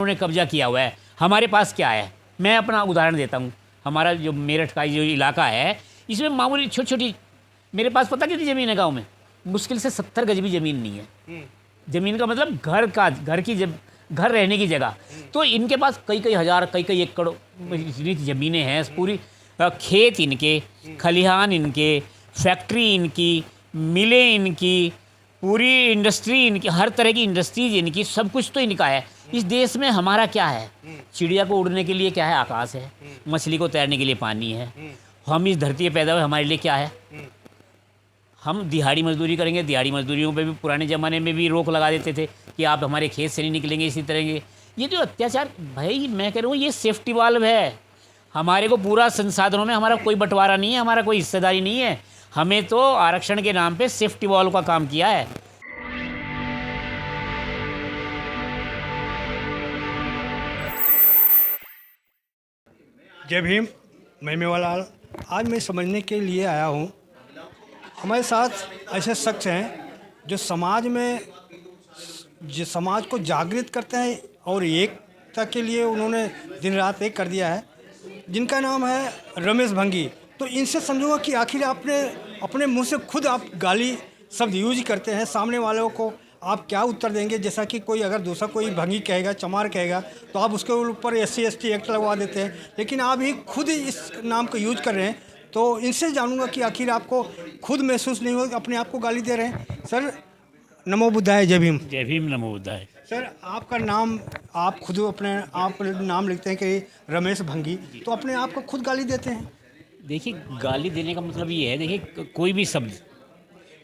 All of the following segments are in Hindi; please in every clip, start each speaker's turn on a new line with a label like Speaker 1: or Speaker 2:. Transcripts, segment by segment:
Speaker 1: उन्होंने कब्जा किया हुआ है। हमारे पास क्या है, मैं अपना उदाहरण देता हूँ। हमारा जो मेरठ का जो इलाका है, इसमें मामूली छोटी छोटी, मेरे पास पता कितनी ज़मीन है गांव में, मुश्किल से 70 गज भी ज़मीन नहीं है। ज़मीन का मतलब घर रहने की जगह। तो इनके पास कई कई हज़ार, कई कई एकड़ इतनी ज़मीनें हैं पूरी। खेत इनके, खलिहान इनके, फैक्ट्री इनकी, मिलें इनकी, पूरी इंडस्ट्री इनकी, हर तरह की इंडस्ट्रीज इनकी, सब कुछ तो इनका है। इस देश में हमारा क्या है? चिड़िया को उड़ने के लिए क्या है? आकाश है। मछली को तैरने के लिए पानी है। हम इस धरती पे पैदा हुए, हमारे लिए क्या है? हम दिहाड़ी मजदूरी करेंगे। दिहाड़ी मजदूरियों पे भी पुराने ज़माने में भी रोक लगा देते थे कि आप हमारे खेत से नहीं निकलेंगे, इसी तरह के। ये जो अत्याचार, भाई मैं कह रहा हूँ, ये सेफ्टी वाल्व है। हमारे को पूरा संसाधनों में हमारा कोई बंटवारा नहीं है, हमारा कोई हिस्सेदारी नहीं है। हमें तो आरक्षण के नाम पे सेफ्टी वॉल्व का काम किया है।
Speaker 2: जय भीम। मैं मेवालाल। आज मैं समझने के लिए आया हूँ, हमारे साथ ऐसे शख्स हैं जो समाज को जागृत करते हैं और एकता के लिए उन्होंने दिन रात एक कर दिया है, जिनका नाम है रमेश भंगी। तो इनसे समझूंगा कि आखिर आपने अपने मुंह से खुद आप गाली शब्द यूज करते हैं, सामने वालों को आप क्या उत्तर देंगे? जैसा कि कोई अगर दूसरा कोई भंगी कहेगा, चमार कहेगा, तो आप उसके ऊपर SC/ST एक्ट लगवा देते हैं, लेकिन आप ही खुद इस नाम को यूज कर रहे हैं। तो इनसे जानूंगा कि आखिर आपको खुद महसूस नहीं हो अपने आप को गाली दे रहे हैं? सर नमो बुद्धाय। जय भीम।
Speaker 1: जय भीम, नमो बुद्धाय।
Speaker 2: सर आपका नाम, आप खुद अपने आप नाम लिखते हैं कि रमेश भंगी, तो अपने आप को खुद गाली देते हैं?
Speaker 1: देखिए, गाली देने का मतलब ये है, देखिए कोई भी शब्द,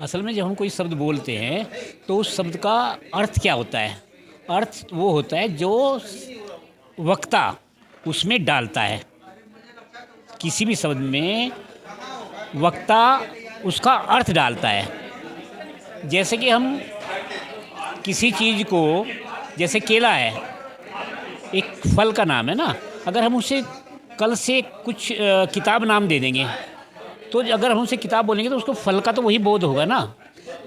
Speaker 1: असल में जब हम कोई शब्द बोलते हैं तो उस शब्द का अर्थ क्या होता है? अर्थ वो होता है जो वक्ता उसमें डालता है। किसी भी शब्द में वक्ता उसका अर्थ डालता है। जैसे कि हम किसी चीज़ को, जैसे केला है, एक फल का नाम है ना, अगर हम उसे कल से कुछ किताब नाम दे देंगे, तो अगर हम उसे किताब बोलेंगे तो उसको फल का तो वही बोध होगा ना।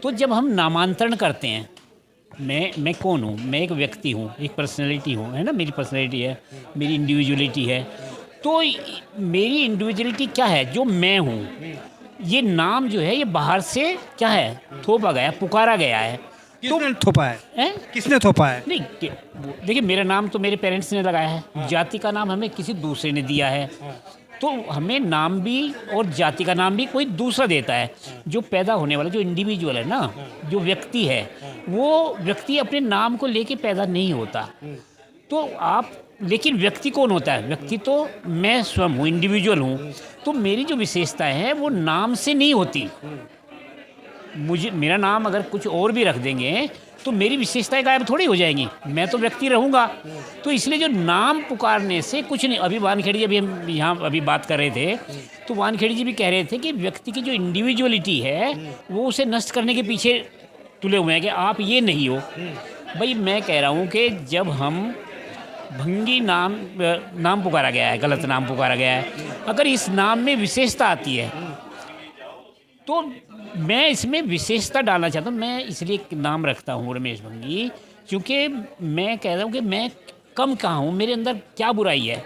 Speaker 1: तो जब हम नामांतरण करते हैं, मैं कौन हूँ? मैं एक व्यक्ति हूँ, एक पर्सनैलिटी हूँ, है ना, मेरी पर्सनैलिटी है, मेरी इंडिविजुअलिटी है। तो मेरी इंडिविजुअलिटी क्या है? जो मैं हूँ। ये नाम जो है, ये बाहर से क्या है? थोपा गया, पुकारा गया है।
Speaker 2: किसने थोपा है? किसने थोपा है?
Speaker 1: नहीं, देखिए, मेरा नाम तो मेरे पेरेंट्स ने लगाया है। जाति का नाम हमें किसी दूसरे ने दिया है। तो हमें नाम भी और जाति का नाम भी कोई दूसरा देता है। जो पैदा होने वाला जो इंडिविजुअल है ना, जो व्यक्ति है, वो व्यक्ति अपने नाम को लेके पैदा नहीं होता। तो आप, लेकिन व्यक्ति कौन होता है? व्यक्ति तो मैं स्वयं हूँ, इंडिविजुअल हूँ। तो मेरी जो विशेषताएं हैं वो नाम से नहीं होती। मुझे, मेरा नाम अगर कुछ और भी रख देंगे तो मेरी विशेषताएं गायब थोड़ी हो जाएंगी, मैं तो व्यक्ति रहूँगा। तो इसलिए जो नाम पुकारने से कुछ नहीं। अभी वानखेड़ी, अभी हम यहाँ अभी बात कर रहे थे, तो वानखेड़ी जी भी कह रहे थे कि व्यक्ति की जो इंडिविजुअलिटी है वो उसे नष्ट करने के पीछे तुले हुए हैं कि आप ये नहीं हो। भाई मैं कह रहा हूँ कि जब हम भंगी नाम पुकारा गया है, गलत नाम पुकारा गया है, अगर इस नाम में विशेषता आती है तो मैं इसमें विशेषता डालना चाहता हूँ। मैं इसलिए एक नाम रखता हूँ रमेश भंगी, क्योंकि मैं कह रहा हूँ कि मैं कम कहाँ हूँ, मेरे अंदर क्या बुराई है।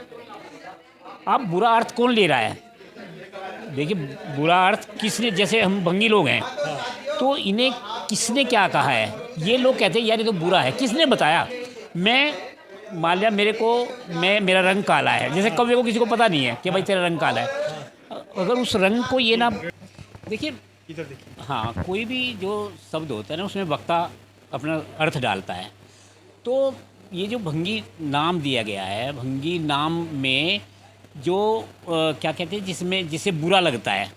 Speaker 1: आप बुरा अर्थ कौन ले रहा है? देखिए, बुरा अर्थ किसने, जैसे हम भंगी लोग हैं तो इन्हें किसने क्या कहा है? ये लोग कहते हैं यार ये तो बुरा है, किसने बताया? मैं मान लिया मेरा रंग काला है, जैसे कव्य को किसी को पता नहीं है कि भाई तेरा रंग काला है। अगर उस रंग को ये ना, देखिए,
Speaker 2: इधर देखिए।
Speaker 1: हाँ, कोई भी जो शब्द होता है ना, उसमें वक्ता अपना अर्थ डालता है। तो ये जो भंगी नाम दिया गया है, भंगी नाम में जो क्या कहते हैं, जिसे बुरा लगता है,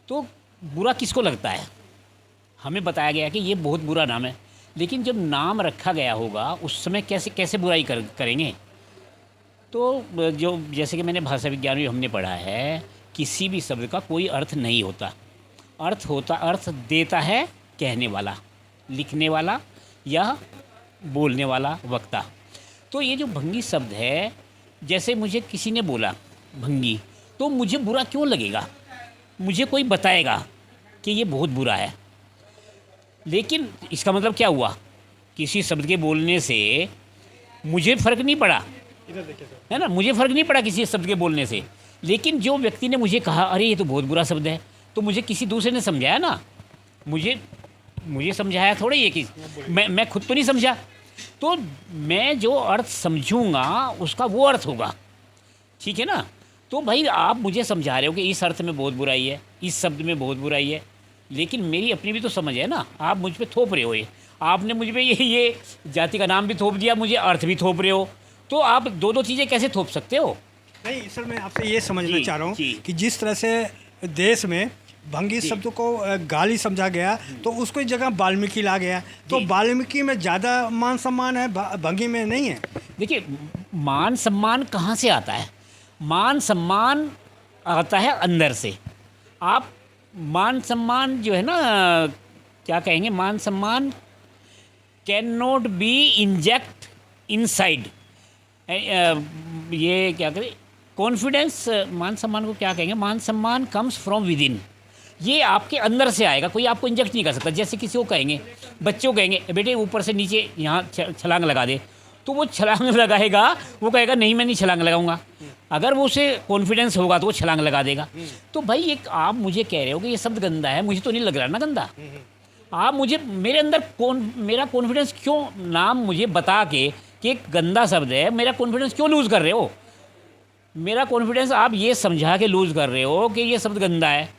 Speaker 1: तो बुरा किसको लगता है? हमें बताया गया कि ये बहुत बुरा नाम है, लेकिन जब नाम रखा गया होगा उस समय कैसे बुराई करेंगे? तो जो, जैसे कि मैंने भाषा विज्ञान में हमने पढ़ा है, किसी भी शब्द का कोई अर्थ नहीं होता। अर्थ देता है कहने वाला, लिखने वाला या बोलने वाला, वक्ता। तो ये जो भंगी शब्द है, जैसे मुझे किसी ने बोला भंगी, तो मुझे बुरा क्यों लगेगा? मुझे कोई बताएगा कि ये बहुत बुरा है, लेकिन इसका मतलब क्या हुआ? किसी शब्द के बोलने से मुझे फ़र्क नहीं पड़ा,
Speaker 2: इधर देखिए सर।
Speaker 1: है ना, मुझे फ़र्क नहीं पड़ा किसी शब्द के बोलने से। लेकिन जो व्यक्ति ने मुझे कहा अरे ये तो बहुत बुरा शब्द है, तो मुझे किसी दूसरे ने समझाया ना, मुझे समझाया थोड़ा ये कि मैं खुद तो नहीं समझा। तो मैं जो अर्थ समझूंगा उसका वो अर्थ होगा, ठीक है ना। तो भाई आप मुझे समझा रहे हो कि इस अर्थ में बहुत बुराई है, इस शब्द में बहुत बुराई है, लेकिन मेरी अपनी भी तो समझ है ना। आप मुझ पे थोप रहे हो, ये आपने मुझ पे ये जाति का नाम भी थोप दिया, मुझे अर्थ भी थोप रहे हो, तो आप दो चीज़ें कैसे थोप सकते हो?
Speaker 2: नहीं सर, मैं आपसे ये समझना
Speaker 1: जी,
Speaker 2: चाह रहा हूँ
Speaker 1: जी।
Speaker 2: कि जिस तरह से देश में भंगी शब्द को गाली समझा गया, तो उसको जगह वाल्मीकि ला गया, तो
Speaker 1: जी।
Speaker 2: वाल्मीकि में ज़्यादा मान सम्मान है, भंगी में नहीं है।
Speaker 1: देखिए, मान सम्मान कहाँ से आता है? मान सम्मान आता है अंदर से। आप मान सम्मान जो है ना, क्या कहेंगे, मान सम्मान can not be inject inside. ये क्या करें, कॉन्फिडेंस, मान सम्मान को क्या कहेंगे, मान सम्मान कम्स फ्रॉम विद इन। ये आपके अंदर से आएगा, कोई आपको इंजेक्ट नहीं कर सकता। जैसे किसी को कहेंगे, बच्चों को कहेंगे बेटे ऊपर से नीचे यहाँ छलांग लगा दे, तो वो छलांग लगाएगा, वो कहेगा नहीं मैं नहीं छलांग लगाऊंगा। अगर वो उसे कॉन्फिडेंस होगा तो वो छलांग लगा देगा। तो भाई एक आप मुझे कह रहे हो कि ये शब्द गंदा है, मुझे तो नहीं लग रहा ना गंदा। आप मुझे मेरे अंदर मेरा कॉन्फिडेंस क्यों, नाम मुझे बता के कि एक गंदा शब्द है, मेरा कॉन्फिडेंस क्यों लूज़ कर रहे हो? मेरा कॉन्फिडेंस आप ये समझा के लूज़ कर रहे हो कि ये शब्द गंदा है।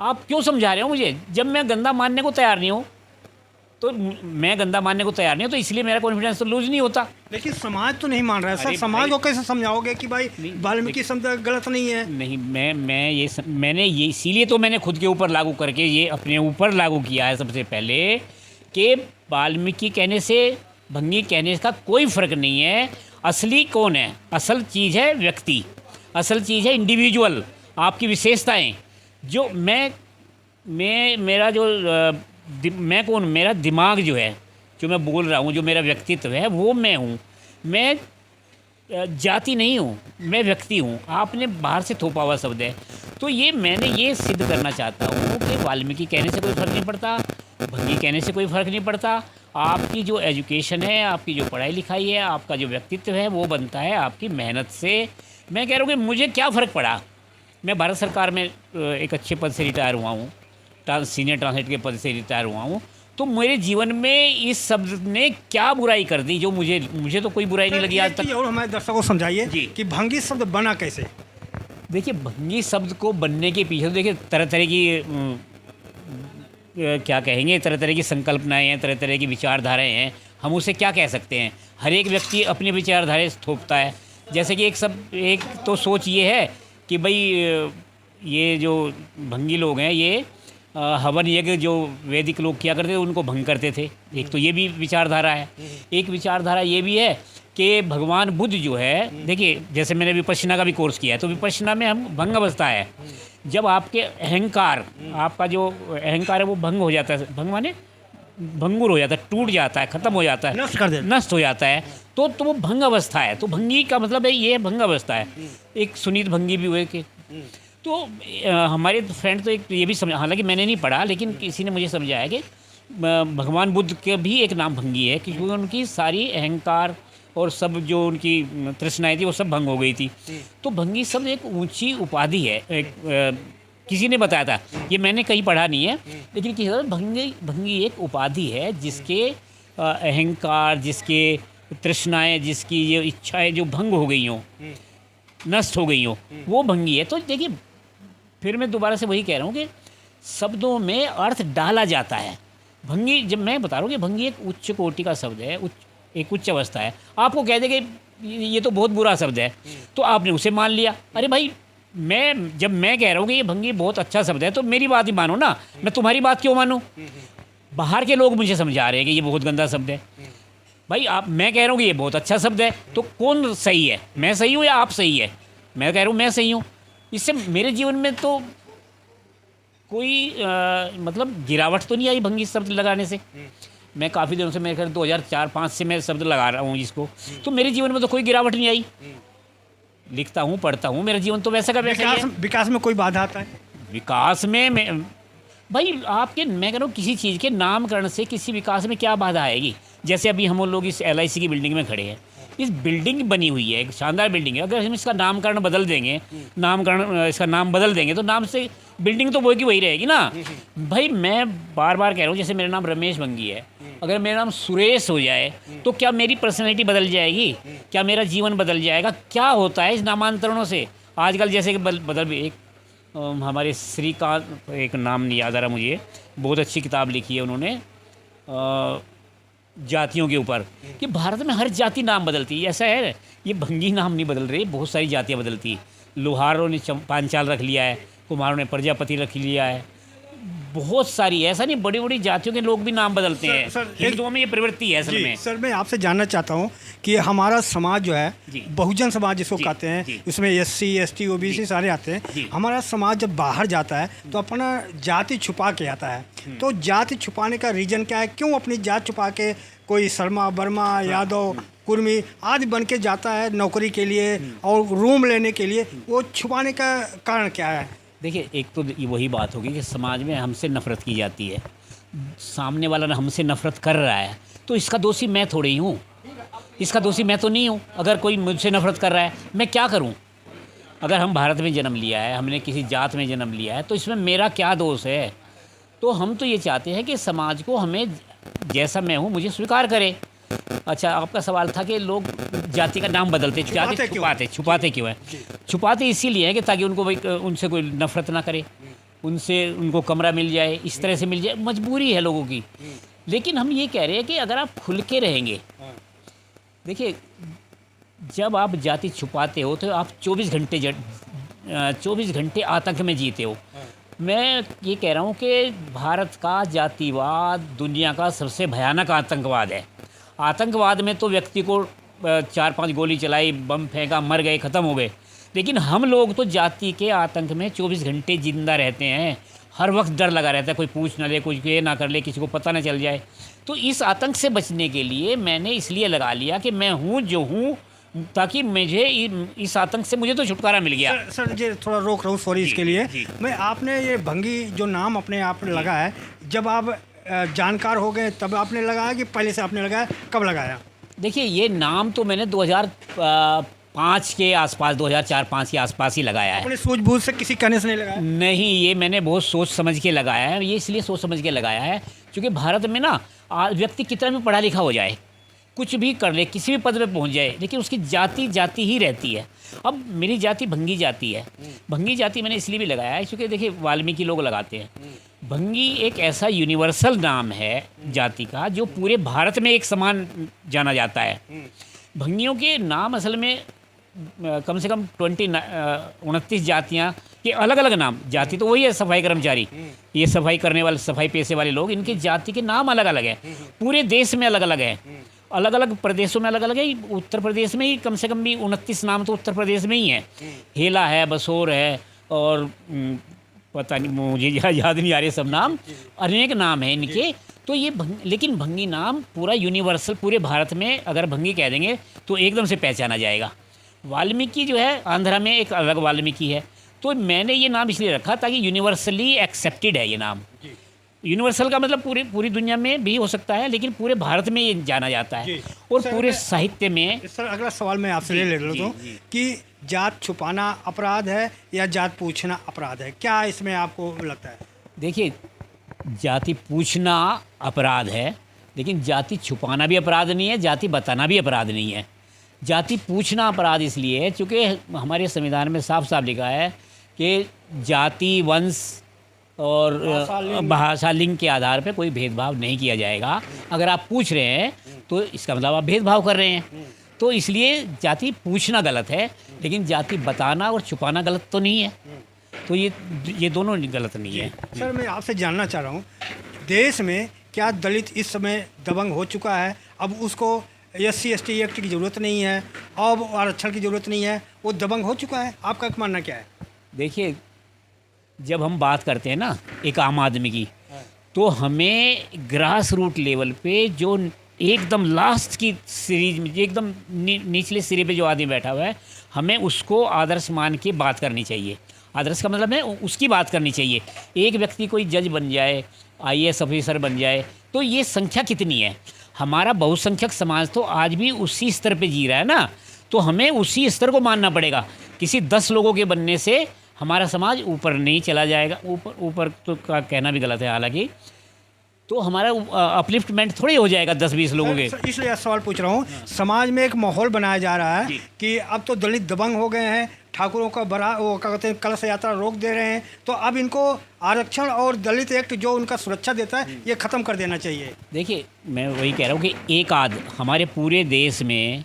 Speaker 1: आप क्यों समझा रहे हो मुझे, जब मैं गंदा मानने को तैयार नहीं हूँ? तो मैं गंदा मानने को तैयार नहीं हूँ, तो इसलिए मेरा कॉन्फिडेंस तो लूज़ नहीं होता।
Speaker 2: लेकिन समाज तो नहीं मान रहा है सर।
Speaker 1: अरे
Speaker 2: समाज
Speaker 1: भाई,
Speaker 2: को कैसे समझाओगे कि भाई
Speaker 1: नहीं,
Speaker 2: वाल्मीकि शब्द गलत नहीं है?
Speaker 1: नहीं, मैंने ये इसीलिए तो मैंने खुद के ऊपर लागू करके ये अपने ऊपर लागू किया है सबसे पहले कि वाल्मीकि कहने से भंगी कहने का कोई फ़र्क नहीं है। असली कौन है? असल चीज़ है व्यक्ति, असल चीज़ है इंडिविजुअल, आपकी विशेषताएं। जो मेरा जो मैं कौन, मेरा दिमाग जो है, जो मैं बोल रहा हूँ, जो मेरा व्यक्तित्व है, वो मैं हूँ। मैं जाति नहीं हूँ, मैं व्यक्ति हूँ। आपने बाहर से थोपा हुआ शब्द है। तो ये मैंने ये सिद्ध करना चाहता हूँ कि वाल्मीकि कहने से कोई फ़र्क नहीं पड़ता, भंगी कहने से कोई फ़र्क नहीं पड़ता। आपकी जो एजुकेशन है, आपकी जो पढ़ाई लिखाई है, आपका जो व्यक्तित्व है, वो बनता है आपकी मेहनत से। मैं कह रहा हूँ कि मुझे क्या फ़र्क पड़ा, मैं भारत सरकार में एक अच्छे पद से रिटायर हुआ हूँ, सीनियर ट्रांसलेटर के पद से रिटायर हुआ हूँ। तो मेरे जीवन में इस शब्द ने क्या बुराई कर दी जो मुझे तो कोई बुराई नहीं लगी आज तक।
Speaker 2: और हमारे दर्शकों को समझाइए
Speaker 1: जी।
Speaker 2: कि भंगी शब्द बना कैसे?
Speaker 1: देखिए, भंगी शब्द को बनने के पीछे देखिए तरह तरह की क्या कहेंगे, तरह तरह की संकल्पनाएं हैं, तरह तरह की विचारधाराएं हैं। हम उसे क्या कह सकते हैं? हर एक व्यक्ति अपनी विचारधाराएं थोपता है। जैसे कि एक तो सोच ये है कि भाई ये जो भंगी लोग हैं, ये हवन यज्ञ जो वैदिक लोग किया करते थे उनको भंग करते थे। एक तो ये भी विचारधारा है। एक विचारधारा ये भी है कि भगवान बुद्ध जो है, देखिए जैसे मैंने विपश्यना का भी कोर्स किया है, तो विपश्यना में हम भंग अवस्था है जब आपके अहंकार, आपका जो अहंकार है वो भंग हो जाता है। भंग माने भंगुर हो जाता है, टूट जाता है, ख़त्म हो जाता है,
Speaker 2: नष्ट कर देता है।
Speaker 1: नष्ट हो जाता है। तो वो भंग अवस्था है। तो भंगी का मतलब है ये भंग अवस्था है। एक सुनीत भंगी भी हुए कि तो हमारे फ्रेंड तो एक ये भी समझा, हालांकि मैंने नहीं पढ़ा, लेकिन किसी ने मुझे समझाया कि भगवान बुद्ध के भी एक नाम भंगी है, क्योंकि उनकी सारी अहंकार और सब जो उनकी तृष्णाएं थी वो सब भंग हो गई थी। तो भंगी शब्द एक ऊंची उपाधि है। किसी ने बताया था, ये मैंने कहीं पढ़ा नहीं है, लेकिन किसी भंगी एक उपाधि है जिसके अहंकार, जिसके तृष्णाएं, जिसकी ये इच्छाएं जो भंग हो गई हों, नष्ट हो गई हों, वो भंगी है। तो देखिए, फिर मैं दोबारा से वही कह रहा हूँ कि शब्दों में अर्थ डाला जाता है। भंगी, जब मैं बता रहा हूँ कि भंगी एक उच्च कोटि का शब्द है, एक उच्च अवस्था है। आपको कह दे कि ये तो बहुत बुरा शब्द है, तो आपने उसे मान लिया। अरे भाई, जब मैं कह रहा हूँ कि ये भंगी बहुत अच्छा शब्द है, तो मेरी बात ही मानो ना, मैं तुम्हारी बात क्यों मानूँ? बाहर के लोग मुझे समझा रहे हैं कि ये बहुत गंदा शब्द है। भाई मैं कह रहा हूँ कि ये बहुत अच्छा शब्द है, तो कौन सही है? मैं सही हूँ या आप सही है? मैं कह रहा हूँ मैं सही हूँ। इससे मेरे जीवन में तो कोई मतलब गिरावट तो नहीं आई भंगी शब्द लगाने से। मैं काफ़ी दिनों से, मेरे ख्याल 2004-05 से मैं शब्द लगा रहा हूँ इसको, तो मेरे जीवन में तो कोई गिरावट नहीं आई। लिखता हूँ, पढ़ता हूँ, मेरा जीवन तो वैसा का वैसा ही है।
Speaker 2: विकास में कोई बाधा आता है?
Speaker 1: विकास में भाई मैं कह रहा हूँ किसी चीज़ के नामकरण से किसी विकास में क्या बाधा आएगी? जैसे अभी हम लोग इस LIC की बिल्डिंग में खड़े हैं, इस बिल्डिंग बनी हुई है, एक शानदार बिल्डिंग है। अगर हम इसका नामकरण बदल देंगे, इसका नाम बदल देंगे तो नाम से बिल्डिंग तो वही की वही रहेगी ना। भाई मैं बार बार कह रहा हूँ, जैसे मेरा नाम रमेश भंगी है, अगर मेरा नाम सुरेश हो जाए तो क्या मेरी पर्सनैलिटी बदल जाएगी? क्या मेरा जीवन बदल जाएगा? क्या होता है इस नामांतरणों से? आजकल जैसे कि बदल भी एक हमारे श्रीकांत, एक नाम नहीं याद आ रहा मुझे, बहुत अच्छी किताब लिखी है उन्होंने जातियों के ऊपर, कि भारत में हर जाति नाम बदलती है। ऐसा है, ये भंगी नाम नहीं बदल रही, बहुत सारी जातियाँ बदलती। लोहारों ने पांचाल रख लिया है, कुम्हारों ने प्रजापति रख लिया है, बहुत सारी, ऐसा नहीं, बड़ी बड़ी जातियों के लोग भी नाम बदलते हैं।
Speaker 2: सर,
Speaker 1: हिंदुओं में ये प्रवृत्ति है असल में।
Speaker 2: सर मैं आपसे जानना चाहता हूँ कि हमारा समाज जो है,
Speaker 1: जी।
Speaker 2: बहुजन समाज जिसको
Speaker 1: जी,
Speaker 2: कहते हैं,
Speaker 1: जी।
Speaker 2: उसमें SC ST OBC सारे आते हैं।
Speaker 1: जी।
Speaker 2: हमारा समाज जब बाहर जाता है तो अपना जाति छुपा के आता है। तो जाति छुपाने का रीज़न क्या है? क्यों अपनी जात छुपा के कोई शर्मा, वर्मा, यादव, कुर्मी आदि बन के जाता है नौकरी के लिए और रूम लेने के लिए? वो छुपाने का कारण क्या है?
Speaker 1: देखिए, एक तो ये वही बात होगी कि समाज में हमसे नफ़रत की जाती है, सामने वाला हमसे नफ़रत कर रहा है तो इसका दोषी मैं थोड़ी ही हूँ, इसका दोषी मैं तो नहीं हूँ। अगर कोई मुझसे नफ़रत कर रहा है, मैं क्या करूँ? अगर हम भारत में जन्म लिया है, हमने किसी जात में जन्म लिया है, तो इसमें मेरा क्या दोष है? तो हम तो ये चाहते हैं कि समाज को हमें जैसा मैं हूँ मुझे स्वीकार करे। अच्छा, आपका सवाल था कि लोग जाति का नाम बदलते, जाति छुपाते क्यों है? छुपाते इसीलिए है कि ताकि उनको उनसे कोई नफ़रत ना करे, उनसे उनको कमरा मिल जाए, इस तरह से मिल जाए, मजबूरी है लोगों की। लेकिन हम ये कह रहे हैं कि अगर आप खुल के रहेंगे, देखिए जब आप जाति छुपाते हो तो आप 24 घंटे आतंक में जीते हो। मैं ये कह रहा हूँ कि भारत का जातिवाद दुनिया का सबसे भयानक आतंकवाद है। आतंकवाद में तो व्यक्ति को 4-5 गोली चलाई, बम फेंका, मर गए, ख़त्म हो गए। लेकिन हम लोग तो जाति के आतंक में 24 घंटे जिंदा रहते हैं। हर वक्त डर लगा रहता है, कोई पूछ ना ले, कुछ ये ना कर ले, किसी को पता ना चल जाए। तो इस आतंक से बचने के लिए मैंने इसलिए लगा लिया कि मैं हूँ जो हूँ, ताकि मुझे इस आतंक से मुझे तो छुटकारा मिल गया।
Speaker 2: सर मुझे थोड़ा रोक रहा हूँ, सॉरी इसके लिए। मैं आपने ये भंगी जो नाम अपने आप लगा है, जब आप जानकार हो गए तब आपने लगाया कि पहले से आपने लगाया? कब लगाया?
Speaker 1: देखिए, ये नाम तो मैंने 2005 के आसपास, 2004-05 के आसपास ही लगाया है।
Speaker 2: अपने सूझबूझ से किसी कहने से नहीं लगाया?
Speaker 1: नहीं, ये मैंने बहुत सोच समझ के लगाया है। ये इसलिए सोच समझ के लगाया है क्योंकि भारत में ना व्यक्ति कितना भी पढ़ा लिखा हो जाए, कुछ भी कर ले, किसी भी पद पे पहुंच जाए, लेकिन उसकी जाति ही रहती है। अब मेरी जाति भंगी जाति है। भंगी जाति मैंने इसलिए भी लगाया है क्योंकि देखिए वाल्मीकि लोग लगाते हैं। भंगी एक ऐसा यूनिवर्सल नाम है जाति का जो पूरे भारत में एक समान जाना जाता है। भंगियों के नाम असल में कम से कम 29 जातियाँ के अलग अलग नाम। जाति तो वही है, सफाई कर्मचारी, ये सफाई करने वाले, सफाई पेशे वाले लोग, इनके जाति के नाम अलग अलग हैं। पूरे देश में अलग अलग हैं, अलग अलग प्रदेशों में अलग अलग है। उत्तर प्रदेश में ही कम से कम भी 29 नाम तो उत्तर प्रदेश में ही है। हेला है, बसोर है, और पता नहीं, मुझे याद नहीं आ रहे सब नाम, अनेक नाम हैं इनके। तो ये लेकिन भंगी नाम पूरा यूनिवर्सल, पूरे भारत में अगर भंगी कह देंगे तो एकदम से पहचाना जाएगा। वाल्मीकि जो है आंध्रा में एक अलग वाल्मीकि है। तो मैंने ये नाम इसलिए रखा ताकि यूनिवर्सली एक्सेप्टेड है ये नाम। यूनिवर्सल का मतलब पूरी दुनिया में भी हो सकता है, लेकिन पूरे भारत में ये जाना जाता है और पूरे साहित्य में।
Speaker 2: सर अगला सवाल मैं आपसे ले लेता हूँ कि जात छुपाना अपराध है या जात पूछना अपराध है? क्या इसमें आपको लगता है?
Speaker 1: देखिए, जाति पूछना अपराध है, लेकिन जाति छुपाना भी अपराध नहीं है, जाति बताना भी अपराध नहीं है। जाति पूछना अपराध इसलिए है क्योंकि हमारे संविधान में साफ साफ लिखा है कि जाति, वंश और भाषा, लिंग के आधार पर कोई भेदभाव नहीं किया जाएगा। अगर आप पूछ रहे हैं तो इसका मतलब आप भेदभाव कर रहे हैं। तो इसलिए जाति पूछना गलत है, लेकिन जाति बताना और छुपाना गलत तो नहीं है। तो ये दोनों गलत नहीं है।
Speaker 2: सर मैं आपसे जानना चाह रहा हूँ, देश में क्या दलित इस समय दबंग हो चुका है? अब उसको SC ST एक्ट की ज़रूरत नहीं है, अब आरक्षण की ज़रूरत नहीं है, वो दबंग हो चुका है? आपका मानना क्या है?
Speaker 1: देखिए, जब हम बात करते हैं ना एक आम आदमी की, तो हमें ग्रास रूट लेवल पे जो एकदम लास्ट की सीरीज में, एकदम निचले सिरे पे जो आदमी बैठा हुआ है, हमें उसको आदर्श मान के बात करनी चाहिए। आदर्श का मतलब है उसकी बात करनी चाहिए। एक व्यक्ति कोई जज बन जाए, IAS ऑफिसर बन जाए, तो ये संख्या कितनी है? हमारा बहुसंख्यक समाज तो आज भी उसी स्तर पे जी रहा है ना, तो हमें उसी स्तर को मानना पड़ेगा। किसी 10 लोगों के बनने से हमारा समाज ऊपर नहीं चला जाएगा। ऊपर तो का कहना भी गलत है हालांकि, तो हमारा अपलिफ्टमेंट थोड़ी हो जाएगा 10-20 लोगों के।
Speaker 2: इसलिए सवाल पूछ रहा हूँ, समाज में एक माहौल बनाया जा रहा है कि अब तो दलित दबंग हो गए हैं, ठाकुरों का वो क्या कहते हैं कलश यात्रा रोक दे रहे हैं, तो अब इनको आरक्षण और दलित एक्ट जो उनका सुरक्षा देता है ये ख़त्म कर देना चाहिए।
Speaker 1: देखिए, मैं वही कह रहा हूँ कि एक आध हमारे पूरे देश में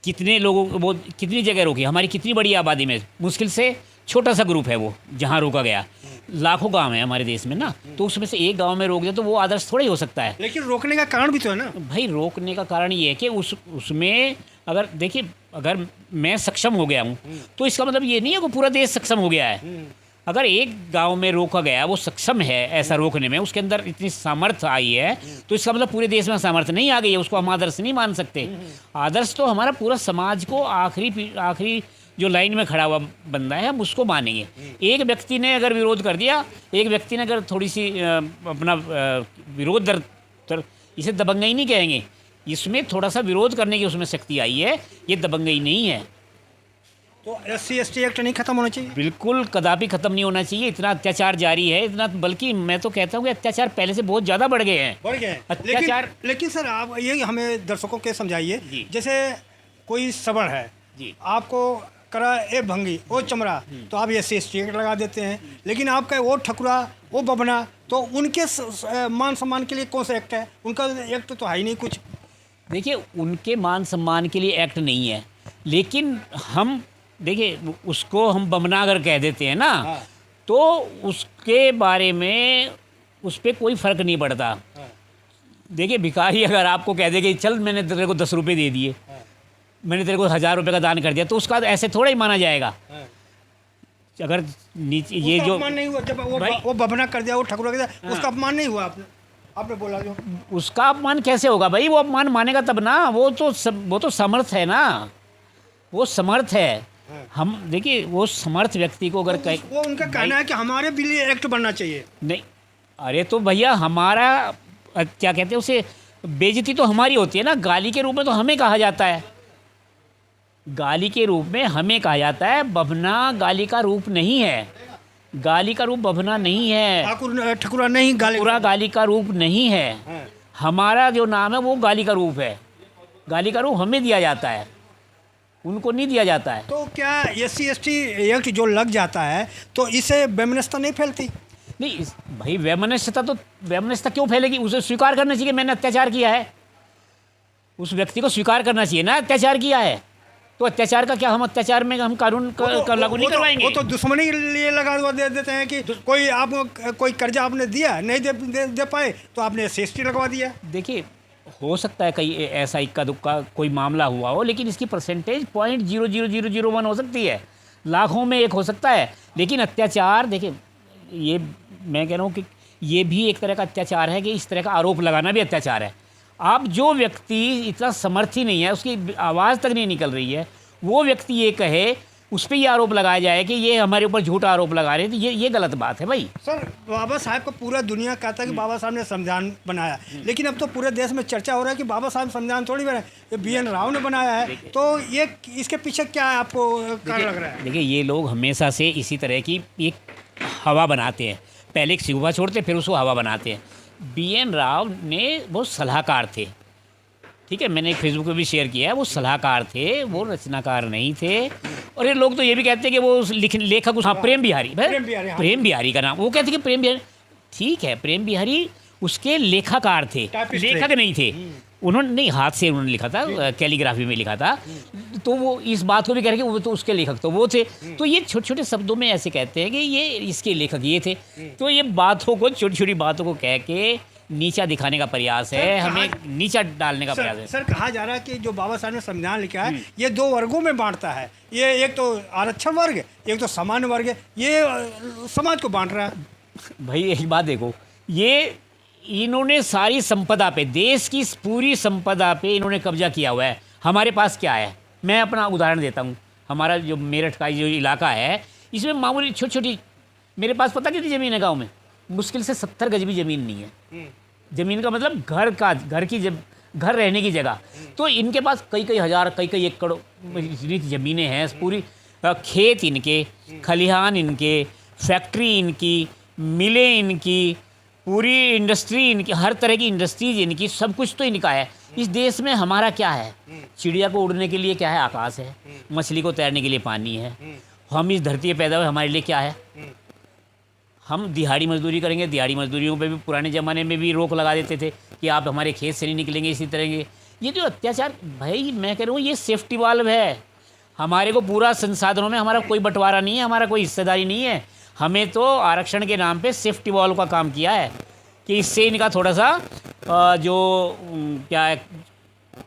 Speaker 1: कितने लोगों वो कितनी जगह रोकी, हमारी कितनी बड़ी आबादी में मुश्किल से छोटा सा ग्रुप है वो जहाँ रोका गया। लाखों गांव है हमारे देश में ना, तो उसमें से एक गांव में रोक दे तो वो आदर्श थोड़ा ही हो सकता है।
Speaker 2: लेकिन रोकने का कारण भी तो है ना
Speaker 1: भाई। रोकने का कारण ये है कि उसमें अगर देखिए, अगर मैं सक्षम हो गया हूँ तो इसका मतलब ये नहीं है कि पूरा देश सक्षम हो गया है। अगर एक गांव में रोका गया, वो सक्षम है ऐसा रोकने में, उसके अंदर इतनी सामर्थ्य आई है, तो इसका मतलब पूरे देश में सामर्थ्य नहीं आ गई है, उसको हम आदर्श नहीं मान सकते। आदर्श तो हमारा पूरा समाज को आखिरी जो लाइन में खड़ा हुआ बंदा है हम उसको मानेंगे। एक व्यक्ति ने अगर विरोध कर दिया, एक व्यक्ति ने अगर थोड़ी सी अपना विरोध इसे दबंगई नहीं कहेंगे, इसमें थोड़ा सा विरोध करने की उसमें शक्ति आई है, ये दबंगई नहीं है।
Speaker 2: तो SC/ST एक्ट नहीं खत्म होना चाहिए?
Speaker 1: बिल्कुल कदापि ख़त्म नहीं होना चाहिए। इतना अत्याचार जारी है, इतना, बल्कि मैं तो कहता हूँ कि अत्याचार पहले से बहुत ज़्यादा बढ़ गए हैं।
Speaker 2: बढ़ गए हैं।
Speaker 1: अत्याचार।
Speaker 2: लेकिन सर आप ये हमें दर्शकों के समझाइए, जैसे कोई सवर्ण है
Speaker 1: जी,
Speaker 2: आपको करा ए भंगी ओ चमड़ा तो आप SC/ST एक्ट लगा देते हैं, लेकिन आपका वो ठकुरा वो बबना तो उनके मान सम्मान के लिए कौन सा एक्ट है? उनका एक्ट तो है ही नहीं कुछ।
Speaker 1: देखिए, उनके मान सम्मान के लिए एक्ट नहीं है, लेकिन हम देखिए उसको हम बमना अगर कह देते हैं ना, तो उसके बारे में उस पर कोई फ़र्क नहीं पड़ता। देखिए, भिखारी अगर आपको कह दे कि चल मैंने तेरे को 10 रुपये दे दिए, मैंने तेरे को 1000 रुपये का दान कर दिया, तो उसका ऐसे थोड़ा ही माना जाएगा। अगर नीचे ये जो
Speaker 2: अपमान नहीं हुआ, जब वो बबना कर दिया, वो ठकुरा कर दिया, उसका अपमान नहीं हुआ? आपने बोला जो
Speaker 1: उसका अपमान कैसे होगा भाई? वो अपमान मानेगा तब ना, वो तो समर्थ है ना, वो समर्थ है। हम देखिए, वो समर्थ व्यक्ति को अगर
Speaker 2: वो उनका कहना है कि हमारे भी लिए एक्ट बनना चाहिए।
Speaker 1: नहीं, अरे तो भैया हमारा क्या कहते हैं उसे, बेइज्जती तो हमारी होती है ना, गाली के रूप में तो हमें कहा जाता है, गाली के रूप में हमें कहा जाता है। बभना गाली का रूप नहीं है, गाली का रूप बभना नहीं है,
Speaker 2: ठकुरा नहीं,
Speaker 1: पूरा गाली का रूप नहीं है। हमारा जो नाम है वो गाली का रूप है, गाली का रूप हमें दिया जाता है, उनको नहीं दिया जाता है।
Speaker 2: तो क्या SC/ST एक्ट जो लग जाता है तो इससे वैमनस्यता नहीं फैलती?
Speaker 1: नहीं भाई, वैमनस्यता क्यों फैलेगी? उसे स्वीकार करना चाहिए मैंने अत्याचार किया है, उस व्यक्ति को स्वीकार करना चाहिए ना अत्याचार किया है। तो अत्याचार का क्या, हम अत्याचार में हम कानून का लागू नहीं करवाएंगे?
Speaker 2: वो तो दुश्मनी के लिए लगा दे देते हैं कि कोई कर्जा आपने दिया नहीं दे पाए तो आपने SC/ST लगवा दिया।
Speaker 1: देखिए, हो सकता है कहीं ऐसा इक्का दुक्का कोई मामला हुआ हो, लेकिन इसकी परसेंटेज 0.00001 हो सकती है, लाखों में एक हो सकता है। लेकिन अत्याचार, देखिए ये मैं कह रहा हूँ कि ये भी एक तरह का अत्याचार है, कि इस तरह का आरोप लगाना भी अत्याचार है। आप जो व्यक्ति इतना समर्थी नहीं है, उसकी आवाज़ तक नहीं निकल रही है, वो व्यक्ति ये कहे, उस पर ये आरोप लगाया जाए कि ये हमारे ऊपर झूठा आरोप लगा रहे हैं, तो ये गलत बात है भाई।
Speaker 2: सर, बाबा साहब को पूरा दुनिया कहता है कि बाबा साहब ने संविधान बनाया, लेकिन अब तो पूरे देश में चर्चा हो रहा है कि बाबा साहब संविधान थोड़ी बनाए, ये BN राव ने बनाया है। तो ये इसके पीछे क्या है, आपको कारण लग रहा है?
Speaker 1: देखिए, ये लोग हमेशा से इसी तरह की एक हवा बनाते हैं, पहले एक सिगुफा छोड़ते फिर उसको हवा बनाते हैं। BN राव ने बहुत सलाहकार थे, ठीक है, मैंने फेसबुक पे भी शेयर किया है, वो सलाहकार थे, वो रचनाकार नहीं थे। और ये लोग तो ये भी कहते हैं कि वो लेखक हाँ, प्रेम बिहारी का नाम, वो कहते हैं कि प्रेम बिहारी, ठीक है, प्रेम बिहारी उसके लेखाकार थे, लेखक नहीं थे। उन्होंने नहीं, हाथ से उन्होंने लिखा था, कैलीग्राफी में लिखा था, तो वो इस बात को भी कह रहे कि वो तो उसके लेखक तो वो थे। तो ये छोटे छोटे शब्दों में ऐसे कहते हैं कि ये इसके लेखक ये थे। तो ये बातों को, छोटी छोटी बातों को कह के नीचा दिखाने का प्रयास है, हमें नीचा डालने का प्रयास है।
Speaker 2: सर, कहा जा रहा है कि जो बाबा साहब ने संविधान लिखा है ये 2 वर्गों में बांटता है, ये एक तो आरक्षण वर्ग, एक तो सामान्य वर्ग, ये समाज को बांट रहा है।
Speaker 1: भाई एक बात देखो, ये इन्होंने सारी संपदा पे, देश की पूरी संपदा पे इन्होंने कब्जा किया हुआ है। हमारे पास क्या है, मैं अपना उदाहरण देता हूँ। हमारा जो मेरठ का जो इलाका है, इसमें मामूली छोटी छोटी, मेरे पास पता कितनी ज़मीन है गांव में, मुश्किल से 70 गज भी ज़मीन नहीं है। ज़मीन का मतलब घर की जब घर रहने की जगह। तो इनके पास कई कई हज़ार कई कई एकड़ इतनी ज़मीनें हैं, पूरी खेत इनके, खलिहान इनके, फैक्ट्री इनकी, मिलें इनकी, पूरी इंडस्ट्री इनकी, हर तरह की इंडस्ट्रीज इनकी, सब कुछ तो इनका है। इस देश में हमारा क्या है? चिड़िया को उड़ने के लिए क्या है? आकाश है। मछली को तैरने के लिए पानी है। हम इस धरती पे पैदा हुए, हमारे लिए क्या है? हम दिहाड़ी मजदूरी करेंगे। दिहाड़ी मजदूरियों पे भी पुराने ज़माने में भी रोक लगा देते थे कि आप हमारे खेत से नहीं निकलेंगे। इसी तरह के ये जो अत्याचार, भाई मैं कह रहा हूँ ये सेफ्टी वाल्व है। हमारे को पूरा संसाधनों में हमारा कोई बंटवारा नहीं है, हमारा कोई हिस्सेदारी नहीं है। हमें तो आरक्षण के नाम पे सेफ्टी वॉल्व का काम किया है कि इससे इनका थोड़ा सा जो क्या है,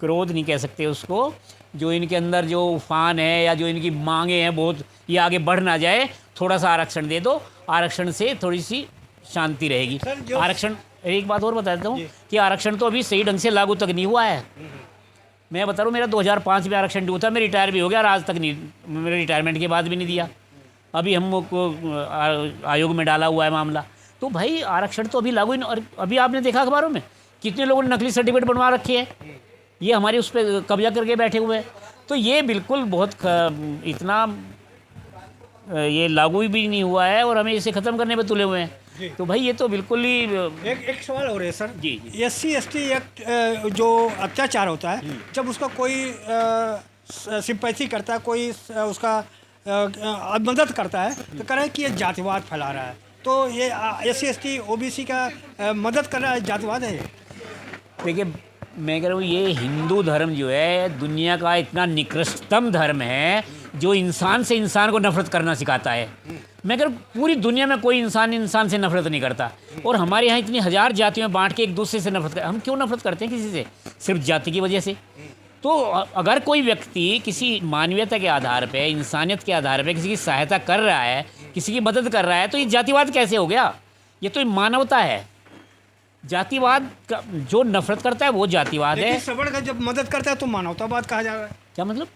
Speaker 1: क्रोध नहीं कह सकते उसको, जो इनके अंदर जो उफान है या जो इनकी मांगे हैं बहुत, ये आगे बढ़ ना जाए। थोड़ा सा आरक्षण दे दो, आरक्षण से थोड़ी सी शांति रहेगी। आरक्षण, एक बात और बता देता हूँ कि आरक्षण तो अभी सही ढंग से लागू तक नहीं हुआ है। मैं बता रहा हूँ, मेरा 2005 में आरक्षण ड्यू था, मैं रिटायर भी हो गया और आज तक नहीं, मेरे रिटायरमेंट के बाद भी नहीं दिया। अभी हम को आयोग में डाला हुआ है मामला। तो भाई आरक्षण तो अभी लागू ही नहीं। और अभी आपने देखा अखबारों में कितने लोगों ने नकली सर्टिफिकेट बनवा रखे हैं, ये हमारे उस पर कब्जा करके बैठे हुए हैं। तो ये बिल्कुल बहुत इतना ये लागू भी नहीं हुआ है और हमें इसे ख़त्म करने पे तुले हुए हैं। तो भाई ये तो बिल्कुल ही
Speaker 2: एक सवाल और है सर।
Speaker 1: जी
Speaker 2: SC ST एक्ट जो अत्याचार होता है, जब उसका कोई सिंपैथी करता है, कोई उसका मदद करता है, तो कह रहे हैं कि ये जातिवाद फैला रहा है। तो ये SC ST OBC का मदद कर रहा है, जातिवाद है ये?
Speaker 1: देखिए, मैं कह रहा हूँ ये हिंदू धर्म जो है दुनिया का इतना निकृष्टतम धर्म है जो इंसान से इंसान को नफरत करना सिखाता है। मैं कह रहा हूँ पूरी दुनिया में कोई इंसान इंसान से नफरत नहीं करता, और हमारे यहाँ इतनी हज़ार जातियों में बांट के एक दूसरे से नफरत कर, हम क्यों नफरत करते हैं किसी से? सिर्फ जाति की वजह से। तो अगर कोई व्यक्ति किसी मानवीयता के आधार पे, इंसानियत के आधार पे किसी की सहायता कर रहा है, किसी की मदद कर रहा है, तो ये जातिवाद कैसे हो गया? ये तो मानवता है। जातिवाद का जो नफरत करता है वो जातिवाद है।
Speaker 2: सवर्ण का जब मदद करता है तो मानवतावाद कहा जा रहा है।
Speaker 1: क्या मतलब?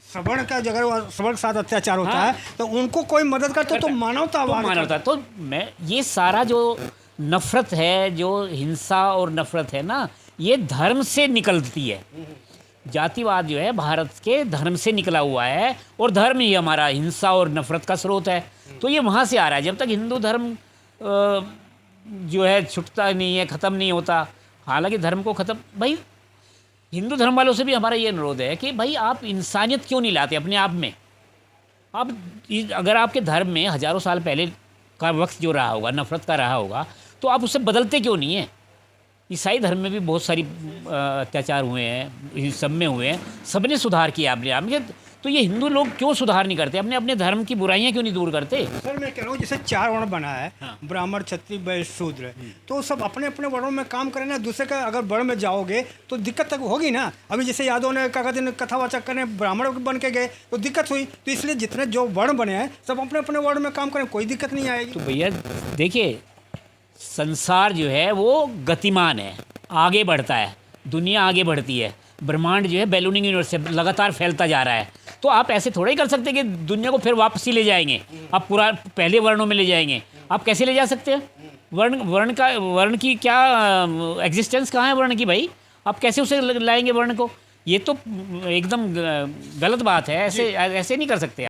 Speaker 2: सवर्ण का अगर सवर्ण के साथ अत्याचार होता
Speaker 1: हाँ।
Speaker 2: है तो उनको कोई मदद करता है तो मानवतावाद।
Speaker 1: मानवता तो मैं ये सारा जो नफरत है, जो हिंसा और नफरत है ना, ये धर्म से निकलती है। जातिवाद जो है भारत के धर्म से निकला हुआ है, और धर्म ही हमारा हिंसा और नफरत का स्रोत है। तो ये वहाँ से आ रहा है। जब तक हिंदू धर्म जो है छुटता नहीं है, ख़त्म नहीं होता। हालांकि धर्म को ख़त्म, भाई हिंदू धर्म वालों से भी हमारा ये अनुरोध है कि भाई आप इंसानियत क्यों नहीं लाते अपने आप में? आप अगर आपके धर्म में हज़ारों साल पहले का वक्त जो रहा होगा, नफ़रत का रहा होगा, तो आप उससे बदलते क्यों नहीं हैं? ईसाई धर्म में भी बहुत सारी अत्याचार हुए हैं, इन सब में हुए हैं, सबने सुधार किया अपने आप में। तो ये हिंदू लोग क्यों सुधार नहीं करते? अपने अपने धर्म की बुराइयां क्यों नहीं दूर करते?
Speaker 2: सर मैं कह रहा हूँ जैसे 4 वर्ण बना है,
Speaker 1: हाँ।
Speaker 2: ब्राह्मण, क्षत्रिय, वैश्य, शूद्र, तो सब अपने अपने वर्णों में काम करें ना। दूसरे का अगर वर्ण में जाओगे तो दिक्कत तक होगी ना। अभी जैसे यादव ने क्या कहते हैं कथावाचक करने ब्राह्मण बन के गए तो दिक्कत हुई। तो इसलिए जितने जो वर्ण बने हैं सब अपने अपने वर्ण में काम करें, कोई दिक्कत नहीं आएगी।
Speaker 1: तो भैया देखिए, संसार जो है वो गतिमान है, आगे बढ़ता है, दुनिया आगे बढ़ती है। ब्रह्मांड जो है बैलूनिंग यूनिवर्स से लगातार फैलता जा रहा है। तो आप ऐसे थोड़ा ही कर सकते कि दुनिया को फिर वापसी ले जाएंगे, आप पूरा पहले वर्णों में ले जाएंगे। आप कैसे ले जा सकते हैं? वर्ण की क्या एग्जिस्टेंस कहाँ है वर्ण की भाई? आप कैसे उसे लाएंगे वर्ण को? ये तो एकदम गलत बात है। ऐसे नहीं कर सकते।